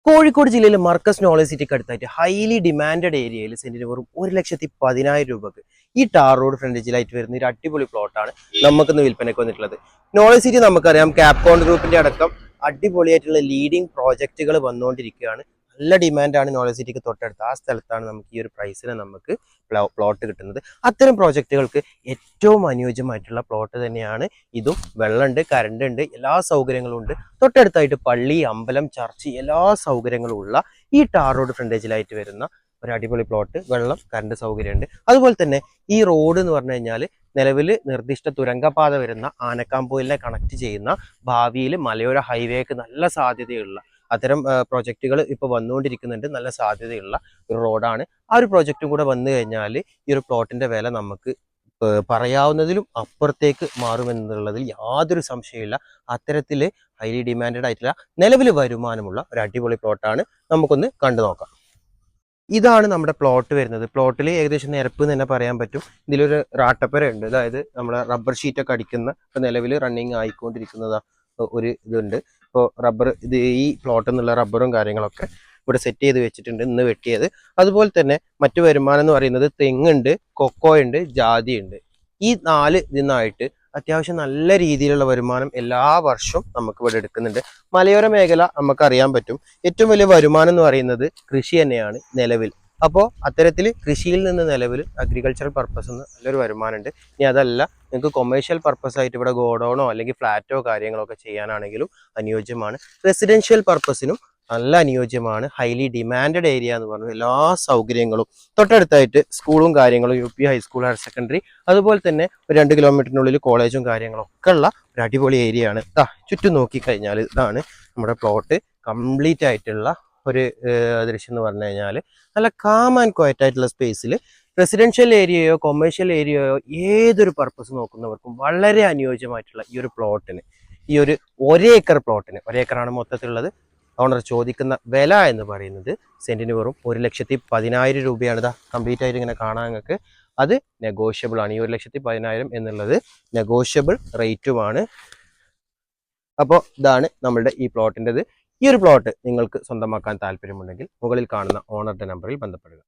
കോഴിക്കോട് ജില്ലയിലെ മർക്കസ് നോളജ് സിറ്റിക്ക് അടുത്തായിട്ട് ഹൈലി ഡിമാൻഡഡ് ഏരിയയിൽ സെന്റിന് വെറും 1,10,000 രൂപക്ക് ഈ ടാർ റോഡ് ഫ്രണ്ടേജിലായിട്ട് വരുന്ന ഒരു അടിപൊളി പ്ലോട്ടാണ് നമുക്കിന്ന് വിൽപ്പനയ്ക്ക് വന്നിട്ടുള്ളത്. നോളജ് സിറ്റി നമുക്കറിയാം, ക്യാപ്കോൺ ഗ്രൂപ്പിന്റെ അടക്കം അടിപൊളിയായിട്ടുള്ള ലീഡിംഗ് പ്രോജക്റ്റുകൾ വന്നുകൊണ്ടിരിക്കുകയാണ്. നല്ല ഡിമാൻഡാണ് നോളജ് സിറ്റിക്ക് തൊട്ടടുത്ത്. ആ സ്ഥലത്താണ് നമുക്ക് ഈ ഒരു പ്രൈസിന് നമുക്ക് പ്ലോട്ട് കിട്ടുന്നത്. അത്തരം പ്രോജക്റ്റുകൾക്ക് ഏറ്റവും അനുയോജ്യമായിട്ടുള്ള പ്ലോട്ട് തന്നെയാണ് ഇതും. വെള്ളമുണ്ട്, കറണ്ട് ഉണ്ട്, എല്ലാ സൗകര്യങ്ങളും ഉണ്ട്. തൊട്ടടുത്തായിട്ട് പള്ളി, അമ്പലം, ചർച്ച് എല്ലാ സൗകര്യങ്ങളും ഉള്ള ഈ ടാർ റോഡ് ഫ്രണ്ടേജിലായിട്ട് വരുന്ന ഒരു അടിപൊളി പ്ലോട്ട്. വെള്ളം, കറണ്ട് സൗകര്യമുണ്ട്. അതുപോലെ തന്നെ ഈ റോഡ് എന്ന് പറഞ്ഞു കഴിഞ്ഞാൽ നിലവിൽ നിർദ്ദിഷ്ട തുരങ്കപാത വരുന്ന ആനക്കാംപോയിലിനെ കണക്ട് ചെയ്യുന്ന, ഭാവിയിൽ മലയോര ഹൈവേക്ക് നല്ല സാധ്യതയുള്ള അത്തരം പ്രോജക്റ്റുകൾ ഇപ്പോൾ വന്നുകൊണ്ടിരിക്കുന്നുണ്ട്. നല്ല സാധ്യതയുള്ള ഒരു റോഡാണ്. ആ ഒരു പ്രോജക്റ്റും കൂടെ വന്നു കഴിഞ്ഞാൽ ഈ ഒരു പ്ലോട്ടിന്റെ വില നമുക്ക് പറയാവുന്നതിലും അപ്പുറത്തേക്ക് മാറുമെന്നുള്ളതിൽ യാതൊരു സംശയമില്ല. അത്തരത്തിൽ ഹൈലി ഡിമാൻഡഡ് ആയിട്ടുള്ള നിലവിൽ വരുമാനമുള്ള ഒരു അടിപൊളി പ്ലോട്ടാണ്. നമുക്കൊന്ന് കണ്ടു നോക്കാം. ഇതാണ് നമ്മുടെ പ്ലോട്ട് വരുന്നത്. പ്ലോട്ടിൽ ഏകദേശം നിരപ്പ് തന്നെ പറയാൻ പറ്റും. ഇതിലൊരു റാട്ടപ്പര ഉണ്ട്, അതായത് നമ്മുടെ റബ്ബർ ഷീറ്റൊക്കെ അടിക്കുന്ന, ഇപ്പോൾ നിലവിൽ റണ്ണിങ് ആയിക്കൊണ്ടിരിക്കുന്നതാ ഒരു ഇതുണ്ട്. ഇപ്പോൾ റബ്ബർ ഈ പ്ലോട്ടിൽ നിന്നുള്ള റബ്ബറും കാര്യങ്ങളൊക്കെ ഇവിടെ സെറ്റ് ചെയ്ത് വെച്ചിട്ടുണ്ട്, ഇന്ന് വെട്ടിയത്. അതുപോലെ തന്നെ മറ്റു വരുമാനം എന്ന് പറയുന്നത് തെങ്ങുണ്ട്, കൊക്കോയുണ്ട്, ജാതിയുണ്ട്. ഈ 4 ഇതിനായിട്ട് അത്യാവശ്യം നല്ല രീതിയിലുള്ള വരുമാനം എല്ലാ വർഷവും നമുക്ക് ഇവിടെ എടുക്കുന്നുണ്ട്. മലയോര മേഖല നമുക്കറിയാൻ പറ്റും, ഏറ്റവും വലിയ വരുമാനം എന്ന് പറയുന്നത് കൃഷി തന്നെയാണ് നിലവിൽ. അപ്പോൾ അത്തരത്തിൽ കൃഷിയിൽ നിന്ന് നിലവിൽ അഗ്രികൾച്ചറൽ പർപ്പസ് നല്ലൊരു വരുമാനമുണ്ട്. ഇനി അതല്ല, നിങ്ങൾക്ക് കൊമേഴ്ഷ്യൽ പർപ്പസ് ആയിട്ട് ഇവിടെ ഗോഡൗണോ അല്ലെങ്കിൽ ഫ്ലാറ്റോ കാര്യങ്ങളൊക്കെ ചെയ്യാനാണെങ്കിലും അനുയോജ്യമാണ്. റെസിഡൻഷ്യൽ പർപ്പസിനും നല്ല അനുയോജ്യമാണ്. ഹൈലി ഡിമാൻഡഡ് ഏരിയ എന്ന് പറഞ്ഞു, എല്ലാ സൗകര്യങ്ങളും തൊട്ടടുത്തായിട്ട് സ്കൂളും കാര്യങ്ങളും, UP ഹൈസ്കൂൾ, ഹയർ സെക്കൻഡറി, അതുപോലെ തന്നെ ഒരു 2 കിലോമീറ്ററിനുള്ളിൽ കോളേജും കാര്യങ്ങളും ഒക്കെ ഉള്ള ഒരു അടിപൊളി ഏരിയ ആണ്. ചുറ്റും നോക്കിക്കഴിഞ്ഞാൽ ഇതാണ് നമ്മുടെ പ്ലോട്ട്. കംപ്ലീറ്റ് ആയിട്ടുള്ള ഒരു ദൃശ്യം എന്ന് പറഞ്ഞു കഴിഞ്ഞാൽ നല്ല കാം ആൻഡ് ക്വയറ്റ് ആയിട്ടുള്ള സ്പേസിൽ റെസിഡൻഷ്യൽ ഏരിയയോ കൊമേഴ്ഷ്യൽ ഏരിയയോ ഏതൊരു പർപ്പസ് നോക്കുന്നവർക്കും വളരെ അനുയോജ്യമായിട്ടുള്ള ഈ ഒരു പ്ലോട്ടിന്, ഈ ഒരു 1 ഏക്കർ പ്ലോട്ടിന്, 1 ഏക്കറാണ് മൊത്തത്തിലുള്ളത്. ഓണർ ചോദിക്കുന്ന വില എന്ന് പറയുന്നത് സെന്റിന് വെറും 1,10,000 രൂപയാണ്. കംപ്ലീറ്റ് ആയിട്ട് ഇങ്ങനെ കാണാൻ നിങ്ങൾക്ക്. അത് നെഗോഷ്യബിൾ ആണ്. ഈ 1,10,000 എന്നുള്ളത് നെഗോഷ്യബിൾ റേറ്റുമാണ്. അപ്പോൾ ഇതാണ് നമ്മളുടെ ഈ പ്ലോട്ടിൻ്റെത്. ഈ ഒരു പ്ലോട്ട് നിങ്ങൾക്ക് സ്വന്തമാക്കാൻ താല്പര്യമുണ്ടെങ്കിൽ മുകളിൽ കാണുന്ന ഓണറുടെ നമ്പറിൽ ബന്ധപ്പെടുക.